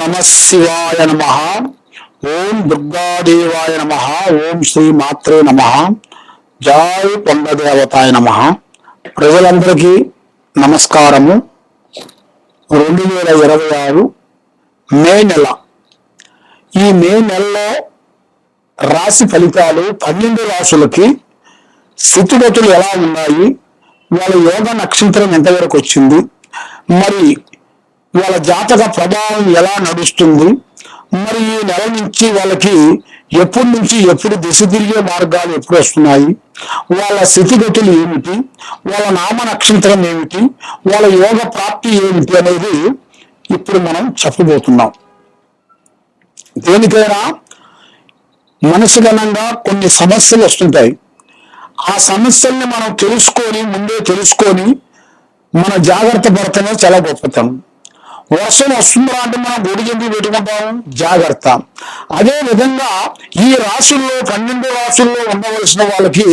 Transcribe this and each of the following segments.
నమ శివాయ నమ. ఓం దుర్గాదేవాయ నమ. ఓం శ్రీ మాత్రే నమ. జై కొండదేవతాయ నమ. ప్రజలందరికీ నమస్కారము. 2026 మే నెల. ఈ మే నెలలో రాశి ఫలితాలు 12 రాశులకి స్థితిగతులు ఎలా ఉన్నాయి, వాళ్ళ యోగ నక్షత్రం ఎంతవరకు వచ్చింది, మరి వాళ్ళ జాతక ప్రభావం ఎలా నడుస్తుంది, మరి ఈ నెల నుంచి వాళ్ళకి ఎప్పటి నుంచి ఎప్పుడు దిశ తిరిగే మార్గాలు ఎప్పుడు వస్తున్నాయి, వాళ్ళ స్థితిగతులు ఏమిటి, వాళ్ళ నామ నక్షత్రం ఏమిటి, వాళ్ళ యోగ ప్రాప్తి ఏమిటి అనేది ఇప్పుడు మనం చెప్పబోతున్నాం. దేనికైనా మనసుగణంగా కొన్ని సమస్యలు వస్తుంటాయి. ఆ సమస్యల్ని మనం ముందే తెలుసుకొని మన జాగ్రత్త పడటమే చాలా గొప్పతనం. వర్షం వస్తుందా అంటే మనం గొడుగు ఎందుకు పెట్టుకుంటాం? జాగ్రత్త. అదే విధంగా ఈ రాశుల్లో 12 రాశుల్లో ఉండవలసిన వాళ్ళకి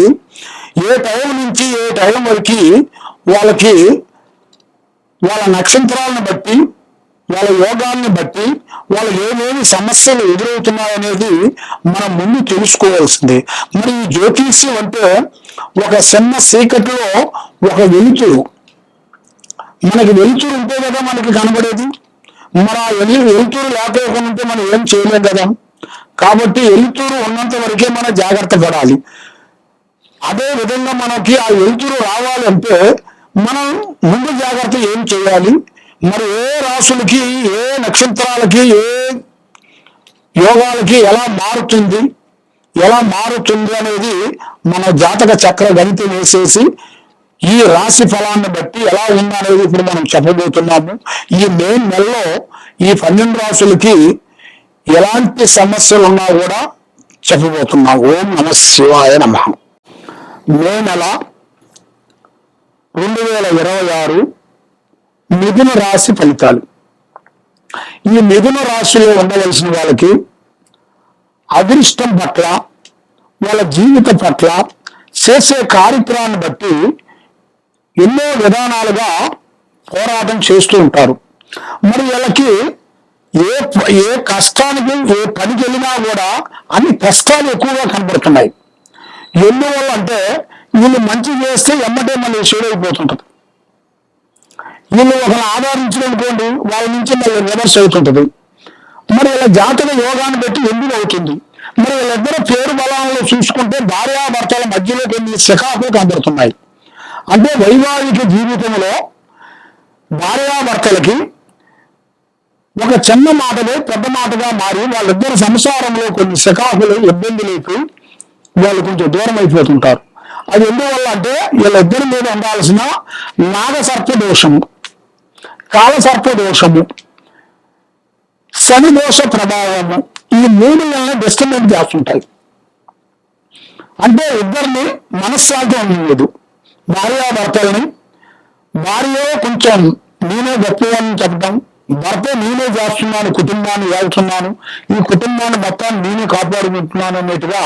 ఏ టైం నుంచి ఏ టైం వరకు వాళ్ళకి వాళ్ళ నక్షత్రాలను బట్టి, వాళ్ళ యోగాన్ని బట్టి వాళ్ళకి ఏమేమి సమస్యలు ఎదురవుతున్నాయనేది మనం ముందు తెలుసుకోవాల్సింది. మరి ఈ జ్యోతిష్యం అంటే ఒక చిన్న చీకటిలో ఒక వెలుతురు. మనకి వెలుతురు ఉంటే కదా మనకి కనబడేది. మన వెలుతురు లేకపోకుండా ఉంటే మనం ఏం చేయలేం కదా. కాబట్టి వెలుతురు ఉన్నంత వరకే మనం జాగ్రత్త పడాలి. అదే విధంగా మనకి ఆ వెలుతురు రావాలంటే మనం ముందు జాగ్రత్త ఏం చేయాలి, మరి ఏ రాశులకి ఏ నక్షత్రాలకి ఏ యోగాలకి ఎలా మారుతుంది అనేది మన జాతక చక్ర గణితం వేసేసి ఈ రాశి ఫలాన్ని బట్టి ఎలా ఉందనేది ఇప్పుడు మనం చెప్పబోతున్నాము. ఈ మే నెలలో ఈ 12 రాశులకి ఎలాంటి సమస్యలు ఉన్నా కూడా చెప్పబోతున్నాం. ఓం నమ శివాయ నమ. మే నెల 2026 మిథున రాశి ఫలితాలు. ఈ మిథున రాశిలో ఉండవలసిన వాళ్ళకి అదృష్టం పట్ల, వాళ్ళ జీవితం పట్ల చేసే కార్యక్రమాన్ని బట్టి ఎన్నో విధానాలుగా పోరాటం చేస్తూ ఉంటారు. మరి వీళ్ళకి ఏ కష్టానికి ఏ పనికి వెళ్ళినా కూడా అన్ని కష్టాలు ఎక్కువగా కనబడుతున్నాయి. ఎందువల్ల అంటే వీళ్ళు మంచి చేస్తే ఎమ్మటే మళ్ళీ చెడైపోతుంటది. వీళ్ళు ఒకరిని ఆధారించనుకోండి, వాళ్ళ నుంచి మళ్ళీ రివర్స్ అవుతుంటది. మరి వీళ్ళ జాతక యోగాన్ని బట్టి ఎందుకు అవుతుంది. మరి వీళ్ళిద్దరూ పేరు బలంలో చూసుకుంటే భార్యాభర్తల మధ్యలో కొన్ని శకాకులు కనబడుతున్నాయి. అంటే వైవాహిక జీవితంలో భార్యాభర్తలకి ఒక చిన్న మాటలో పెద్ద మాటగా మారి వాళ్ళిద్దరు సంసారంలో కొన్ని శకాకులు ఇబ్బందులకు వాళ్ళు కొంచెం దూరం అయిపోతుంటారు. అది ఎందువల్ల అంటే వీళ్ళిద్దరి మీద ఉండాల్సిన నాగసర్ప దోషము, కాలసర్ప దోషము, శని దోష ప్రభావము, ఈ 3 వలన డిస్టర్బెన్స్ చేస్తుంటాయి. అంటే ఇద్దరిని మనశ్శాంతి ఉండలేదు. భార్యాభర్తల్ని భార్య కొంచెం నేనే గొప్పవాడిని చెప్పడం, భర్త నేనే చేస్తున్నాను, కుటుంబాన్ని వెళ్తున్నాను, ఈ కుటుంబాన్ని మొత్తాన్ని నేనే కాపాడుకుంటున్నాను అన్నట్టుగా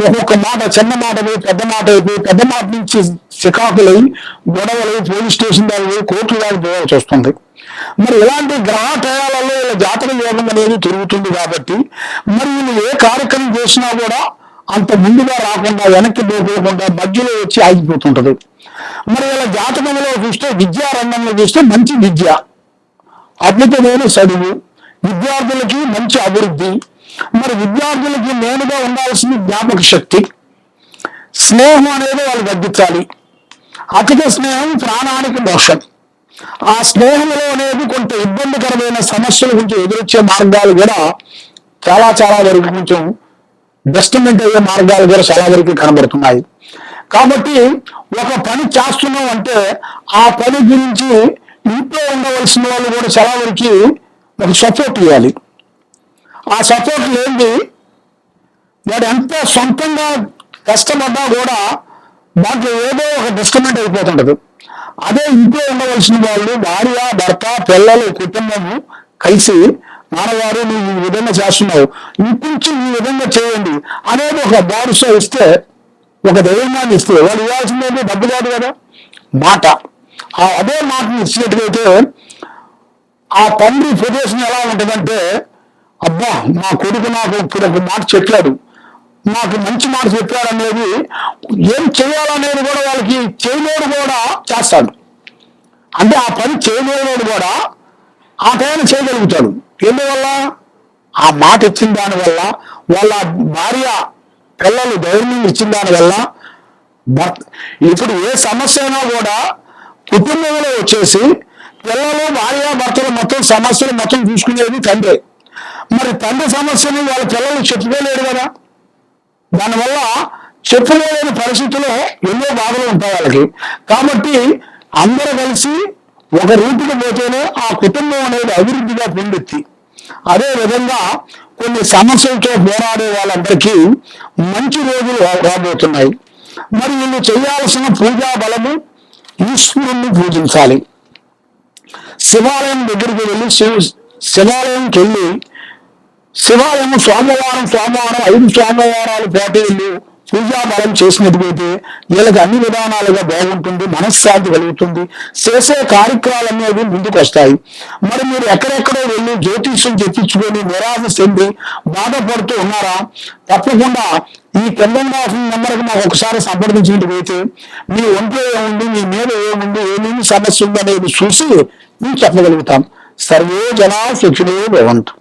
ఒక్కొక్క మాట చిన్న మాట పోయి పెద్ద మాట అయిపోయి పెద్ద మాట నుంచి చికాకులై గొడవలు పోలీస్ స్టేషన్ దాకా కోర్టు దాకా పోవాల్సి వస్తుంది. మరి ఇలాంటి గ్రహ టయాలలో జాతక యోగం అనేది తిరుగుతుంది. కాబట్టి మరి వీళ్ళు ఏ కార్యక్రమం చేసినా కూడా అంత ముందుగా రాకుండా వెనక్కి పోకుండా మధ్యలో వచ్చి ఆగిపోతుంటది. మరి ఇలా జాతకంలో చూస్తే విద్యారంగంలో చూస్తే మంచి విద్య, అద్భుతమైన చదువు, విద్యార్థులకి మంచి అభివృద్ధి. మరి విద్యార్థులకి నేనుగా ఉండాల్సిన జ్ఞాపక శక్తి, స్నేహం అనేది వాళ్ళు తగ్గించాలి. అధిక స్నేహం ప్రాణానికి మోక్షం. ఆ స్నేహంలో అనేది కొంత ఇబ్బందికరమైన సమస్యలు కొంచెం ఎదురొచ్చే మార్గాలు కూడా చాలా వరకు కొంచెం డిస్టర్బెంట్ అయ్యే మార్గాలు కూడా చాలా వరకు కనబడుతున్నాయి. కాబట్టి ఒక పని చేస్తున్నాం అంటే ఆ పని గురించి ఇంట్లో ఉండవలసిన వాళ్ళు కూడా చాలా వరకు ఒక సపోర్ట్ ఇవ్వాలి. ఆ సపోర్ట్ ఏంటి, వాడు ఎంత సొంతంగా కష్టపడ్డా కూడా దాంట్లో ఏదో ఒక డిస్టర్బెంట్ అయిపోతుంటది. అదే ఇంట్లో ఉండవలసిన వాళ్ళు భార్య, భర్త, పిల్లలు, కుటుంబము కలిసి నాన్నగారు నువ్వు ఈ విధంగా చేస్తున్నావు, ఇంకొంచెం ఈ విధంగా చేయండి అనేది ఒక భరోసా ఇస్తే, ఒక ధైర్యాన్ని ఇస్తే, వాళ్ళు ఇవ్వాల్సింది డబ్బు కాదు కదా, మాట. అదే మాటను ఇచ్చినట్టుగైతే ఆ తండ్రి పొజిషన్ ఎలా ఉంటుందంటే, అబ్బా మా కొడుకు నాకు ఇప్పుడు ఒక మాట చెప్పాడు, నాకు మంచి మాట చెప్పాడు అనేది, ఏం చేయాలనేది కూడా వాళ్ళకి చేయలేడు కూడా చేస్తాడు. అంటే ఆ పని చేయలేడు కూడా ఆ టైం చేయగలుగుతాడు. ఎందువల్ల? ఆ మాట ఇచ్చిన దానివల్ల, వాళ్ళ భార్య పిల్లలు ధైర్యం ఇచ్చిన దానివల్ల. ఇప్పుడు ఏ సమస్య అయినా కూడా కుటుంబంలో వచ్చేసి పిల్లలు, భార్య, భర్తలు మొత్తం సమస్యలు మొత్తం చూసుకునేది తండ్రి. మరి తండ్రి సమస్యని వాళ్ళ పిల్లలు చెప్పుకోలేరు కదా. దానివల్ల చెప్పుకోలేని పరిస్థితుల్లో ఎన్నో బాధలు ఉంటాయి వాళ్ళకి. కాబట్టి అందరూ కలిసి ఒక రూపుకి పోతేనే ఆ కుటుంబం అనేది అభివృద్ధిగా పొందెత్తి, అదే విధంగా కొన్ని సమస్యలతో పోరాడే వాళ్ళందరికీ మంచి రోజులు రాబోతున్నాయి. మరి వీళ్ళు చేయాల్సిన పూజా బలము, ఈశ్వరుణ్ణి పూజించాలి. శివాలయం దగ్గరికి వెళ్ళి శివాలయంకి వెళ్ళి శివాలయం సోమవారం 5 సోమవారాలు పాటు వీళ్ళు పూజా బలం చేసినట్టుగైతే వీళ్ళకి అన్ని విధానాలుగా బాగుంటుంది, మనశ్శాంతి కలుగుతుంది, చేసే కార్యక్రమాలు అనేవి ముందుకు వస్తాయి. మరి మీరు ఎక్కడెక్కడో వెళ్ళి జ్యోతిష్యం చెప్పించుకొని నిరాశ చెంది బాధపడుతూ ఉన్నారా? తప్పకుండా ఈ కింద నెంబర్కి మాకు ఒకసారి సంప్రదించినట్టుగైతే మీ ఒంట్లో ఏముంది, మీ మీద ఏముంది, ఏమేమి సమస్య ఉంది అనేది చూసి మేము చెప్పగలుగుతాం. సర్వే జనా సుఖినో భవంతు.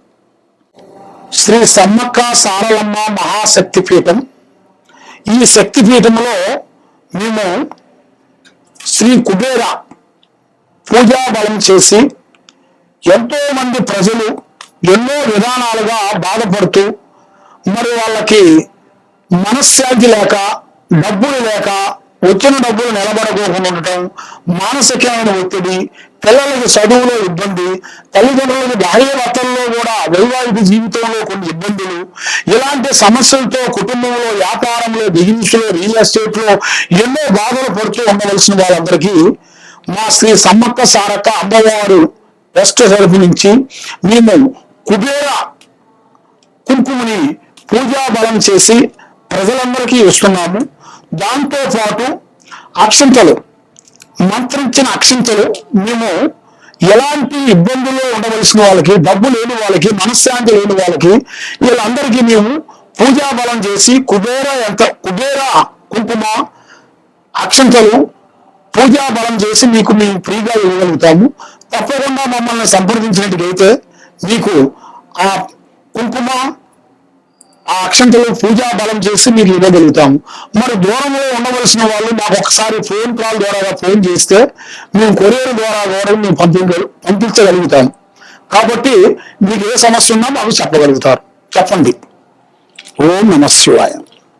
శ్రీ సమ్మక్క సారలమ్మ మహాశక్తిపీఠం. ఈ శక్తిపీఠంలో మేము శ్రీ కుబేర పూజా బలం చేసి ఎంతో మంది ప్రజలు ఎన్నో విధానాలుగా బాధపడుతూ, మరి వాళ్ళకి మనశ్శాంతి లేక, డబ్బులు లేక, వచ్చిన డబ్బులు నిలబడకోకుండా ఉండటం, మానసికమైన ఒత్తిడి, పిల్లలకి చదువులో ఇబ్బంది, తల్లిదండ్రులకు భార్య భర్తల్లో కూడా వైవాహిక జీవితంలో కొన్ని ఇబ్బందులు, ఇలాంటి సమస్యలతో కుటుంబంలో, వ్యాపారంలో, బిజినెస్ లో, రియల్ ఎస్టేట్ లో ఎన్నో బాధలు పడుతూ ఉండవలసిన వాళ్ళందరికీ మా శ్రీ సమ్మక్క సారక్క అమ్మవారు ట్రస్ట్ తరపు నుంచి మేము కుబేర కుంకుమని పూజా బలం చేసి ప్రజలందరికీ ఇస్తున్నాము. దాంతో పాటు అక్షంతలు, మంత్రించిన అక్షంతలు మేము ఎలాంటి ఇబ్బందుల్లో ఉండవలసిన వాళ్ళకి, డబ్బు లేని వాళ్ళకి, మనశ్శాంతి లేని వాళ్ళకి, వీళ్ళందరికీ మేము పూజా బలం చేసి కుబేర కుంకుమ అక్షంతలు పూజా బలం చేసి మీకు మేము ఫ్రీగా ఇవ్వగలుగుతాము. తప్పకుండా మమ్మల్ని సంప్రదించినట్టుగైతే మీకు ఆ కుంకుమ, ఆ అక్షంతలు పూజా బలం చేసి మీకు ఇవ్వగలుగుతాము. మరి దూరంలో ఉండవలసిన వాళ్ళు మాకు ఒకసారి ఫోన్ కాల్ ద్వారా ఫోన్ చేస్తే మేము కొరియర్ ద్వారా కూడా మేము పంపించగలుగుతాము. కాబట్టి మీకు ఏ సమస్య ఉన్నా మాకు చెప్పగలుగుతారు. చెప్పండి. ఓం నమః శివాయ.